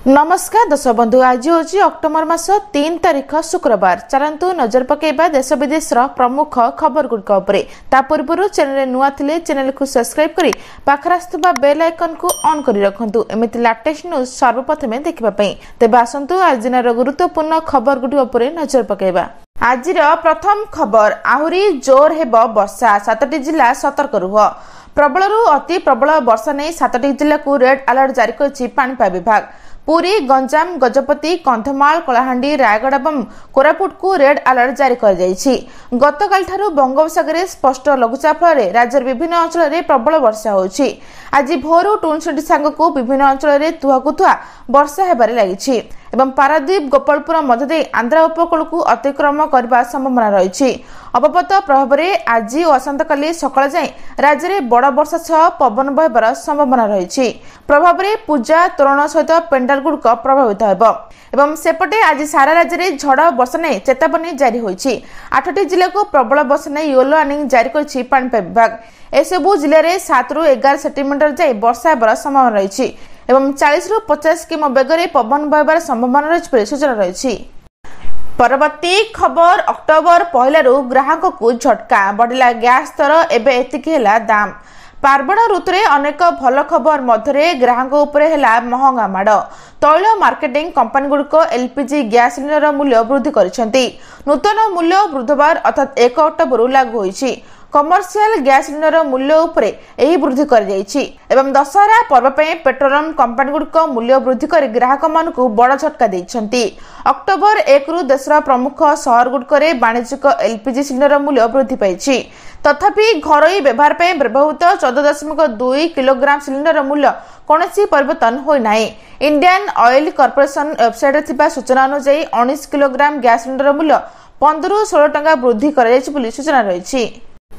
नमस्कार दर्शक बंधु आज हूँ अक्टोबर मास 3 तारिख शुक्रवार। चलतु नजर पकेबा देश विदेश प्रमुख खबर गुड़िक पूर्व चैनल नुआ थिले चैनल को सब्सक्राइब करी पाखर आसुवा बेल आइकन को ऑन करी रखंतु एमिति लेटेस्ट न्यूज सर्वप्रथमे देखिबा पई। तेबे आसंतु आज दिनर गुरुत्वपूर्ण खबर गुड़िक नजर पकेबा। आज प्रथम खबर आहुरी जोर हेबो वर्षा 7टी जिला सतर्क रुह। प्रबल अति प्रबल वर्षा नहीं 7टी जिला को रेड अलर्ट जारी करछि पाणीपाग विभाग। पुरी गंजाम गजपति कंधमाल कलाहांडी रायगढ़ और कोरापुट को रेड अलर्ट जारी कर जाइछि। गतकाल ठारू बंगोपसागर स्पष्ट लघुचाप फल राज्यर विभिन्न अंचल में प्रबल वर्षा होछि। आज भोरू टुनसुटी सांग को विभिन्न अंचल में तुहाकुथुआ वर्षा हेबारे लागिछि एवं पारादीप गोपालपुर मध्य आंध्रा उपकूल को अतिक्रम करने संभावना रही। अवपत प्रभाव में आज और आसंताकाली सकाळ जाए राज्य में बड़ वर्षा सह पवन बहबार संभावना रही। प्रभाव में पूजा तोरण सहित पेंडाल गुड़िक प्रभावित होब। सेपटे आज सारा राज्य में झड़ वर्षा नहीं चेतावनी जारी होइछि। 8टी जिला को प्रबल वर्षा नहीं येलो वार्निंग जारी करछि पाणीपाग विभाग। एसबू जिले में 7 ରୁ 11 सेंटीमीटर जाए वर्षा हेबार संभावना रही एवं 40 ରୁ 50 किमी बेगर पवन बहबार संभावना रही सूचना रही। परवर्ती खबर अक्टोबर 1 ग्राहक को झटका बढ़िला गैस दर एबे एतिकी हेला दाम। पार्वण ऋतु में अनेक भल खबर मध्य ग्राहक उपरे हेला महंगा माड़। तैल मार्केटिंग कंपनी गुड़िक एलपीजी गैस सिलिंडर मूल्य वृद्धि करिसेंती। नूतन मूल्य बुधवार अर्थात 1 अक्टोबर लागू होइछि। कमर्शियल गैस सिलिंडर मूल्य उपरे एही वृद्धि कर जाइछि एवं दशहरा पर्व पे पेट्रोलियम कंपनी गुड़िक मूल्य वृद्धि कर ग्राहक मानकु बड़ झटका दैछंती। अक्टोबर 1 रु देशर प्रमुख शहर गुड़िक वाणिज्यिक एलपीजी सिलिंडर मूल्य वृद्धि पाइछि। तथापि घरोई व्यवहार पे व्यवहृत 14.2 किलोग्राम सिलिंडर मूल्य कौनसी परिवर्तन होई नाही। इंडियन ऑयल कॉर्पोरेशन वेबसाइट थिबा सूचना अनुसार 19 किलोग्राम गैस सिलिंडर मूल्य 15 ରୁ 16 टंका वृद्धि कर सूचना रही।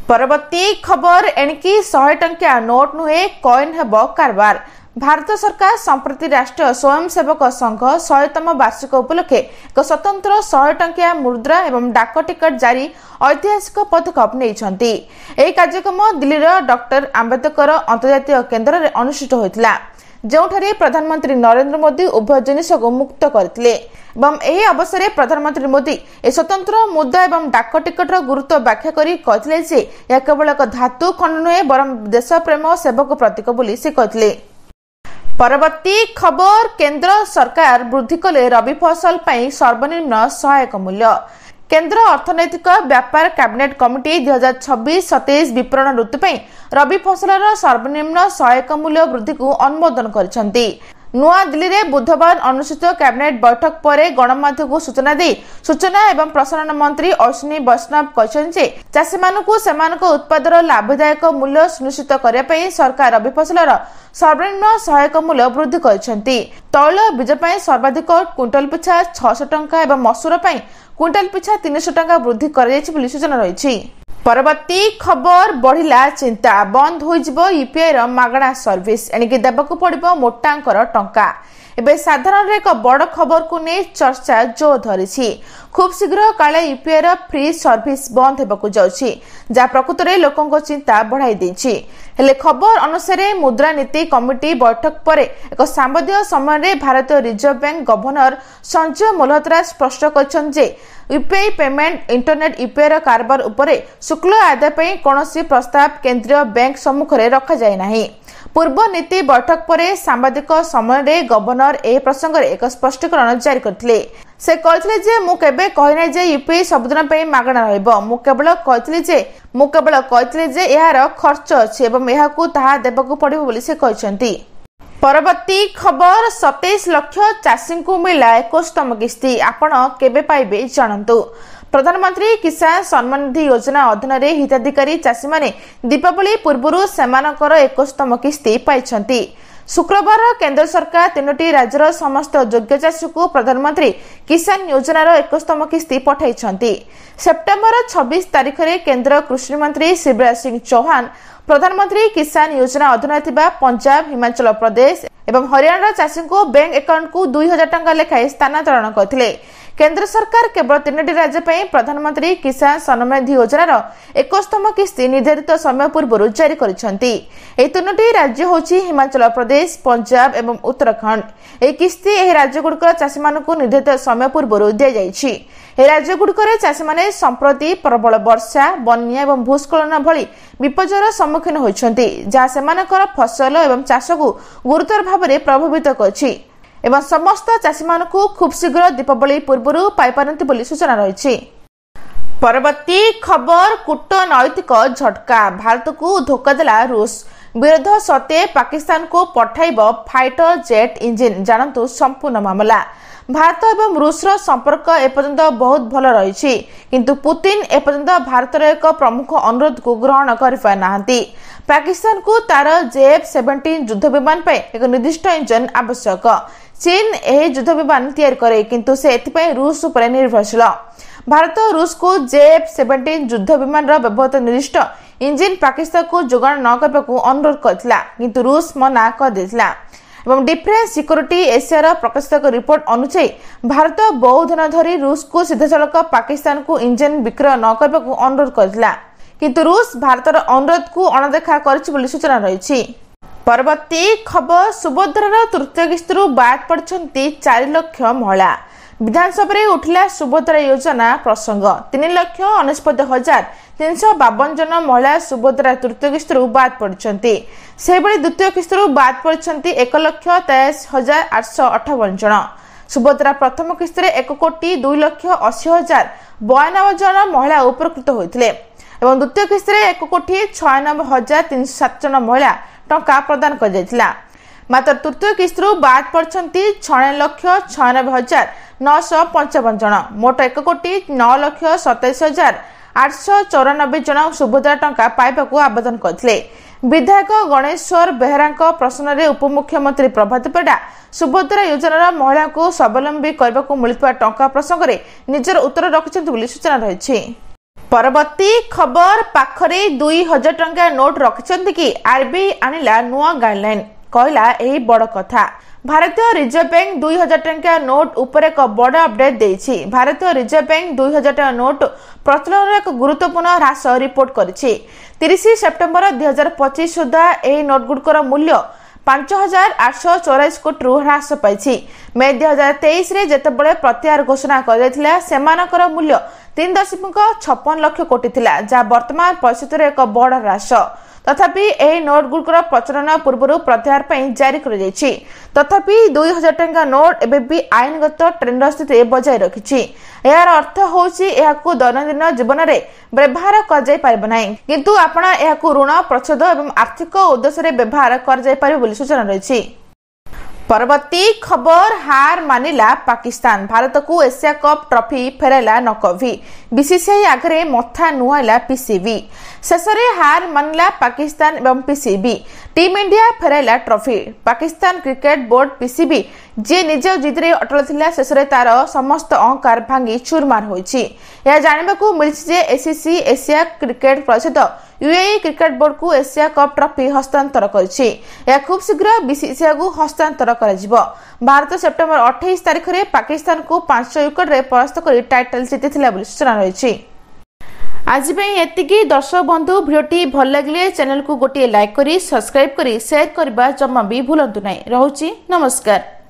परवर्ती खबर एणिकी 100 टंकिया नोट नुहे कॉइन हेबो कारबार। भारत सरकार संप्रति राष्ट्रीय स्वयंसेवक संघ 100तम वार्षिक उपलक्षे एक स्वतंत्र 100 टंकिया मुद्रा एवं डाक टिकट जारी ऐतिहासिक पदक्षेप नहीं। यह कार्यक्रम दिल्लीर डॉक्टर आंबेडकर अंतर्जातीय केन्द्र में अनुष्ठित होता जोठारे प्रधानमंत्री नरेंद्र मोदी उभय जिनिस को मुक्त करथिले एवं एही अवसर में प्रधानमंत्री मोदी ए स्वतंत्र मुद्रा एवं डाक टिकटर गुरुत्व व्याख्या करी कहथिले जे यह केवल एक धातु खंड नुहे बरं देश प्रेम और सेवक प्रतीक बोली से कहथिले। परवर्ती खबर केंद्र सरकार वृद्धि कले रबी फसल पाई सर्वनिम्न सहायक मूल्य। केंद्र अर्थनैतिक व्यापार कैबिनेट कमिटी 2026-27 विपणन ऋतु पे रबी फसलर सर्वनिम्न सहायक मूल्य वृद्धि को अनुमोदन करिसेंती। नुआ दिल्ली रे बुधवार अनुष्ठित कैबिनेट बैठक पर गणमाध्यम को सूचना दे सूचना एवं प्रसारण मंत्री अश्विनी वैष्णव कहते चाषी मानकु सेमानक उत्पादर लाभदायक मूल्य सुनिश्चित करने पे सरकार रबी फसलर सर्वनिम्न सहायक मूल्य वृद्धि करिसेंती। तैल बीज पे सर्वाधिक क्विंटल पिछा 600 टंका एवं मसूर पे क्विंटल पिछा 300 टंका वृद्धि कर सूचना रही। परवर्ती खबर बढ़िला चिंता बंद हो यूपीआई मागणा सर्विस एणिकी देवाक पड़ो मोटा अंकर टंका। एबे साधारण एक बड़ खबर को नहीं चर्चा जो धरी खूब शीघ्र काले यूपीआई फ्री सर्विस बंद होगा जाउछि जहाँ प्रकृत में लोकों चिंता बढ़ाई देछि। हेले खबर अनुसार मुद्रा नीति कमिटी बैठक पर एक सांबादिक समय भारतीय reserve bank governor Sanjay Malhotra स्पष्ट कर यूपीआई पेमेंट इंटरनेट यूपीआई कारबार उपरे शुल्क आदाय पे कौनसी प्रस्ताव केंद्रीय बैंक सम्मुख में रखा जाए नहीं। पूर्व नीति बैठक पर सांबादिक समय गवर्नर ए प्रसंग में एक स्पष्टीकरण जारी करथिले। से कहथिले जे मु केबे कहि जे यूपीआई सबदिन पे मागणा रहइबो। मु केवल कहथिले जे एहार खर्च अछि एवं एहाकू ताहा देबाकू पड़िबो बोली से कहछंती। परवर्ती खबर 27 लाख चाषी को मिला 21तम किस्ती आपण केबे पाइबे जानंतु। प्रधानमंत्री किसान सम्मान निधि योजना अधीन हिताधिकारी चाषी माने दीपावली पूर्व सेमानकर 21तम किस्ती पाइछंती। शुक्रवार केंद्र सरकार 3टी राज्यर समस्त योग्य चाषी को प्रधानमंत्री किसान योजनार 21तम किस्ती पठाइछंती। सेप्टेम्बर 26 तारिख में केंद्र कृषि मंत्री शिवराज सिंह चौहान प्रधानमंत्री किसान योजना अधीन थिबा पंजाब हिमाचल प्रदेश एवं हरियाणा चाषी को बैंक अकाउंट को 2000 टंका लेखाएं स्थानांतरण करथिले। केंद्र सरकार केवल 3टी राज्य पर प्रधानमंत्री किसान सम्मान निधि योजनार 21तम किस्ती निर्धारित समय पूर्व जारी करिसेंती। एही 3टी राज्य होची हिमाचल प्रदेश, पंजाब एवं उत्तराखंड। एही किस्ती एही राज्यगुड़िकर चाषी मानकु निर्धारित समय पूर्व दिया जायछि। एही राज्यगुड़िकर चाषी माने संप्रति प्रबल वर्षा, बन्या एवं भूस्खलन भली विपजर सम्मुखीन होइछंती, जहा सेमानकर फसल एवं चाष को गुरुतर भाव में प्रभावित करछि एवं समस्त चाषी मानकु खूब शीघ्र दीपावली पूर्व पाइपारती बोली सूचना रही। परवर्ती खबर कूटनैतिक झटका, भारत को धोखा देला रूस। विरोध सत्वे पाकिस्तान को पठाइब फाइटर जेट इंजिन। जानतु संपूर्ण मामला। भारत एवं रूसर संपर्क एपर्यंत बहुत भल रही, किंतु पुतिन एपर्यंत भारतर एक प्रमुख अनुरोध को ग्रहण कर पारिनाहांती। पाकिस्तान को तार JF-17 युद्ध विमान पे एक निर्दिष्ट इंजन आवश्यक। चीन यह युद्ध विमान तैयार करे, किंतु से एथिपाई रूस उपर निर्भरशील। भारत रूस को JF-17 युद्ध विमान व्यवहृत निर्दिष्ट इंजिन पाकिस्तान को जोगाण न करने को अनुरोध करथिला, किंतु रूस मना कर देथिला। एवं डिफेंस सिक्योरिटी एशिया प्रकाशित एक रिपोर्ट अनुसार भारत बहु दिन धरी रूस को सीधासलख पाकिस्तान को इंजिन विक्रय न करने को अनुरोध करथिला, किंतु रूस भारतर अनुरोध को अणदेखा करिछि बोली सूचना रही। परवर्ती खबर सुभद्रार तृतीय किस्ती बाद पड़छंती 4 लाख महिला। विधानसभा उठिला सुभद्रा योजना प्रसंग। 3,69,352 जन महिला सुभद्रा तृतीय किस्ती बाद पड़छंती। सेबळे द्वितीय किस्ती बाद पड़छंती 1,83,858 जन। सुभद्रा प्रथम किस्ती 1,02,80,092 जन महिला उपकृत होइथिले एवं द्वितीय किस्ती 1,96,307 जन महिला टंका प्रदान कर जायतिला। मात्र तृतीय किस्ती बाद पड़छंती 6,96,955 जन। मोट 1,09,27,894 जन सुभद्रा टंका पाइबाकू आवेदन करथिले। विधायक गणेश्वर बेहरा प्रश्न में उपमुख्यमंत्री प्रभात परिडा सुभद्रा योजनार महिला को स्वावलंबी करने को मिलुवा टंका प्रसंग में निजर उत्तर रखिछन्ति बोली सूचना रही। परवर्ती खबर पाखरे 2,000 टंका नोट रखिछन्ति कि आरबीआई आनिला नुआ गाइडलाइन, कहला एही बड़ कथा। भारतीय रिजर्व बैंक 2,000 टंका नोट उपर एक बड़ अपडेट देछि। भारतीय रिजर्व बैंक 2,000 टंका नोट प्रचलन एक गुरुत्वपूर्ण ह्रास रिपोर्ट करिछि। 30 सेप्टेम्बर 2025 सुधा एही नोट गुडकर मूल्य 5,884 कोटी ह्रास पाइछि। मे 2023 रे जेतेबेले प्रत्याहार घोषणा कर सेमानकर मूल्य 3.56 लाख कोटी थिला, जहाँ वर्तमान परिस्थिति रे एक बड़ ह्रास। तथापि एही नोट गुडकर प्रचलन पूर्व प्रत्याहार पर जारी कर जायछि। तथापि 2,000 टंका नोट एबे भी आईनगत ट्रेंड स्थिति बजाय रखिछि। यार अर्थ होछि एहाकू दैनंदिन जीवन में व्यवहार कर जाय पारिबो नाही, किंतु आपण एहाकू ऋण प्रच्छेद एवं आर्थिक उद्देश्य रे व्यवहार कर जाय पारिबो बोली सूचना रही। परवर्ती खबर हार मानिला पाकिस्तान। भारत को एशिया कप ट्रॉफी फेराइला नकवी। बीसीसीआई आगे मथा नुआइला पीसीबी। शेष में हार मानिला पाकिस्तान एवं पीसीबी। टीम इंडिया फेराइला trophy. Pakistan cricket board PCB जे निज जिदरे अटल थिला शेष में तार समस्त अहंकार भांगी चूरमार होइछि। यह जानबा को मिलछि जे एसीसी एशिया क्रिकेट परिषद यूएई क्रिकेट बोर्ड को एशिया कप ट्रॉफी हस्तांतर करिछि। यह खूब शीघ्र बीसीसीआई को हस्तांतर कराजिबो। भारत सेप्टेम्बर 28 तारिख में पाकिस्तान को 5 विकेट रे परास्त कर टाइटल जीतिथिला बोली सूचना रही। आज एतिकी। दर्शक बंधु भिडियोटी भल लगे चैनल को गोटे लाइक करी सब्सक्राइब करी शेयर करबा जम्मा भी भूलंतु नहीं। रहुछि नमस्कार।